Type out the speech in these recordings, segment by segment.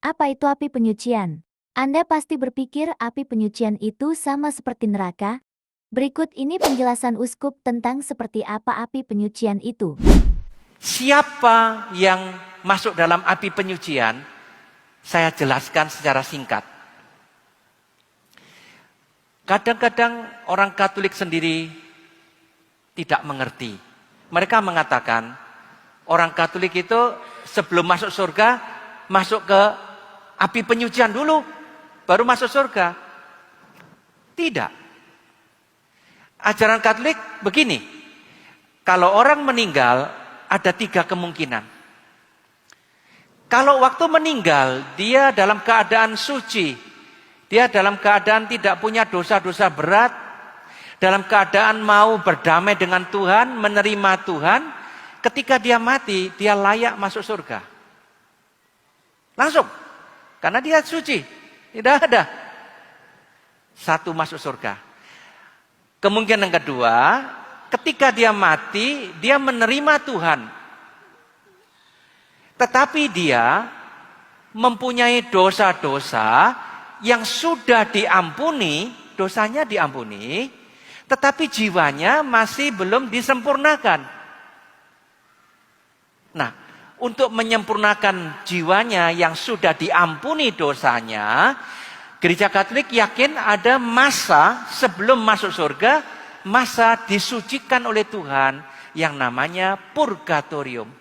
Apa itu api penyucian? Anda pasti berpikir api penyucian itu sama seperti neraka? Berikut ini penjelasan uskup tentang seperti apa api penyucian itu. Siapa yang masuk dalam api penyucian? Saya jelaskan secara singkat. Kadang-kadang orang Katolik sendiri tidak mengerti. Mereka mengatakan orang Katolik itu sebelum masuk surga masuk ke api penyucian dulu, baru masuk surga. Tidak. Ajaran Katolik begini, kalau orang meninggal ada 3 kemungkinan. Kalau waktu meninggal dia dalam keadaan suci, dia dalam keadaan tidak punya dosa-dosa berat, dalam keadaan mau berdamai dengan Tuhan, menerima Tuhan, ketika dia mati dia layak masuk surga. Langsung. Karena dia suci. Tidak ada. 1 masuk surga. Kemungkinan kedua, ketika dia mati, dia menerima Tuhan. Tetapi dia mempunyai dosa-dosa yang sudah diampuni, dosanya diampuni, tetapi jiwanya masih belum disempurnakan. Nah, untuk menyempurnakan jiwanya yang sudah diampuni dosanya, Gereja Katolik yakin ada masa sebelum masuk surga, masa disucikan oleh Tuhan yang namanya purgatorium.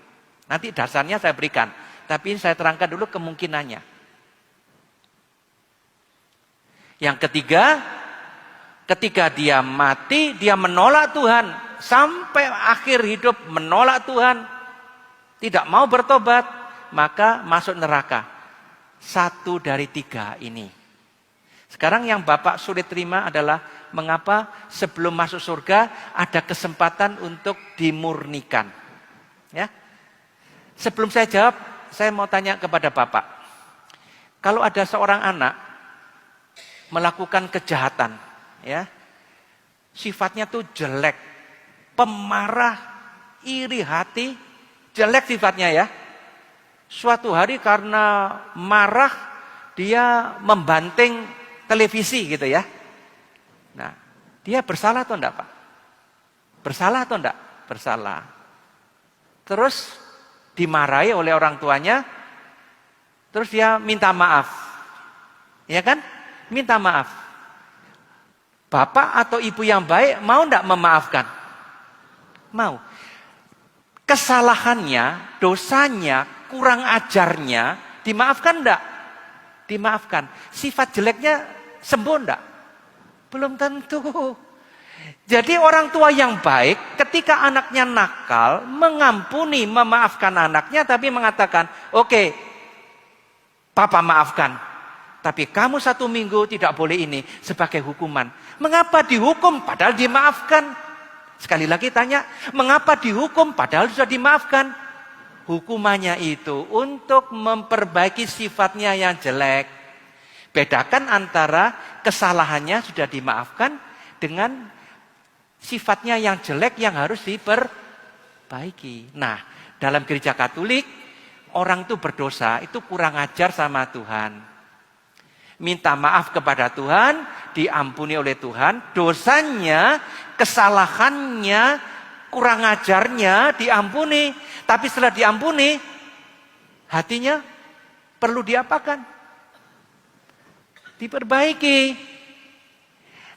Nanti dasarnya saya berikan, tapi saya terangkan dulu kemungkinannya. Yang ketiga, ketika dia mati, dia menolak Tuhan. Sampai akhir hidup menolak Tuhan. Tidak mau bertobat, maka masuk neraka. 1 dari 3 ini. Sekarang yang Bapak sulit terima adalah mengapa sebelum masuk surga ada kesempatan untuk dimurnikan. Ya. Sebelum saya jawab, saya mau tanya kepada Bapak. Kalau ada seorang anak melakukan kejahatan, ya, sifatnya tuh jelek, pemarah, iri hati, jelek sifatnya ya. Suatu hari karena marah dia membanting televisi gitu ya. Nah, dia bersalah atau enggak, Pak? Bersalah atau enggak? Bersalah. Terus dimarahi oleh orang tuanya, terus dia minta maaf. Ya kan? Minta maaf. Bapak atau ibu yang baik mau enggak memaafkan? Mau. Kesalahannya, dosanya, kurang ajarnya, dimaafkan enggak? Dimaafkan. Sifat jeleknya sembuh enggak? Belum tentu. Jadi orang tua yang baik ketika anaknya nakal, mengampuni, memaafkan anaknya, tapi mengatakan, oke, Papa maafkan. Tapi kamu 1 minggu tidak boleh ini sebagai hukuman. Mengapa dihukum padahal dimaafkan? Sekali lagi tanya, mengapa dihukum padahal sudah dimaafkan? Hukumannya itu untuk memperbaiki sifatnya yang jelek. Bedakan antara kesalahannya sudah dimaafkan dengan sifatnya yang jelek yang harus diperbaiki. Nah, dalam Gereja Katolik, orang itu berdosa, itu kurang ajar sama Tuhan. Minta maaf kepada Tuhan, diampuni oleh Tuhan, dosanya, kesalahannya, kurang ajarnya diampuni. Tapi setelah diampuni, hatinya perlu diapakan? Diperbaiki.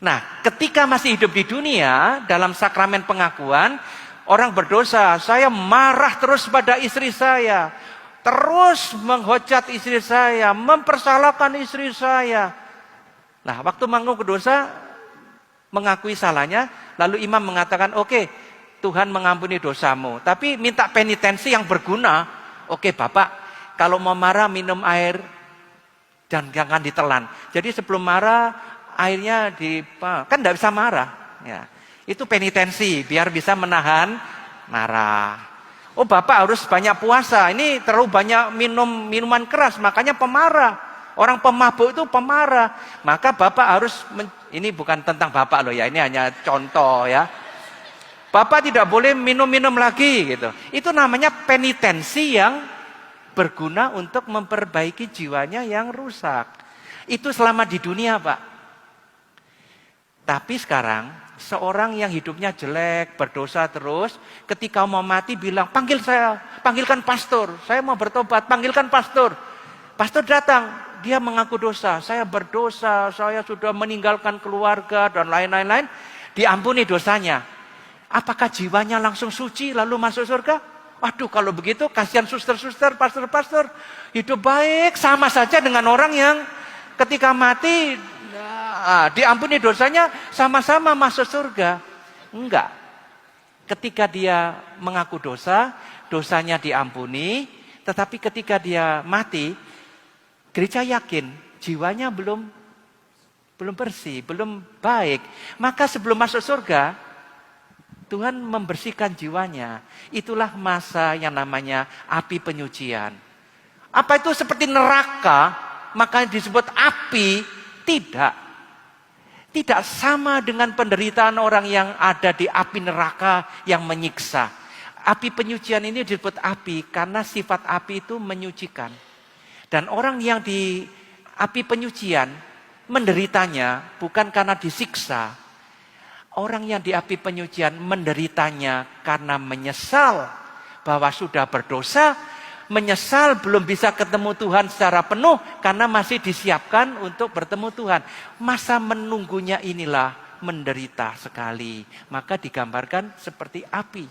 Nah, ketika masih hidup di dunia, dalam sakramen pengakuan, orang berdosa, saya marah terus pada istri saya, terus menghujat istri saya, mempersalahkan istri saya. Nah, waktu mengaku dosa, mengakui salahnya, lalu imam mengatakan, oke, Tuhan mengampuni dosamu, tapi minta penitensi yang berguna. Oke, Bapak, kalau mau marah minum air dan jangan ditelan. Jadi sebelum marah, airnya kan tidak bisa marah. Ya, itu penitensi biar bisa menahan marah. Oh, Bapak harus banyak puasa. Ini terlalu banyak minum minuman keras, makanya pemarah. Orang pemabuk itu pemarah. Maka Bapak harus ini bukan tentang Bapak loh ya, ini hanya contoh ya. Bapak tidak boleh minum-minum lagi gitu. Itu namanya penitensi yang berguna untuk memperbaiki jiwanya yang rusak. Itu selama di dunia, Pak. Tapi sekarang, seorang yang hidupnya jelek, berdosa terus, ketika mau mati bilang, panggilkan pastor, saya mau bertobat, panggilkan pastor. Pastor datang, dia mengaku dosa, saya berdosa, saya sudah meninggalkan keluarga dan lain-lain, diampuni dosanya. Apakah jiwanya langsung suci lalu masuk surga? Waduh, kalau begitu kasihan suster-suster, pastor-pastor, hidup baik sama saja dengan orang yang ketika mati diampuni dosanya sama-sama masuk surga. Enggak. Ketika dia mengaku dosa, dosanya diampuni, tetapi ketika dia mati, gereja yakin jiwanya belum bersih, belum baik. Maka sebelum masuk surga, Tuhan membersihkan jiwanya. Itulah masa yang namanya api penyucian. Apa itu seperti neraka? Makanya disebut api? Tidak. Tidak sama dengan penderitaan orang yang ada di api neraka yang menyiksa. Api penyucian ini disebut api karena sifat api itu menyucikan. Dan orang yang di api penyucian menderitanya bukan karena disiksa. Orang yang di api penyucian menderitanya karena menyesal bahwa sudah berdosa, menyesal belum bisa ketemu Tuhan secara penuh karena masih disiapkan untuk bertemu Tuhan. Masa menunggunya inilah menderita sekali. Maka digambarkan seperti api.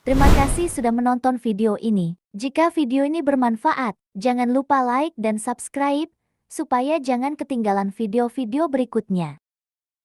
Terima kasih sudah menonton video ini. Jika video ini bermanfaat, jangan lupa like dan subscribe, supaya jangan ketinggalan video-video berikutnya.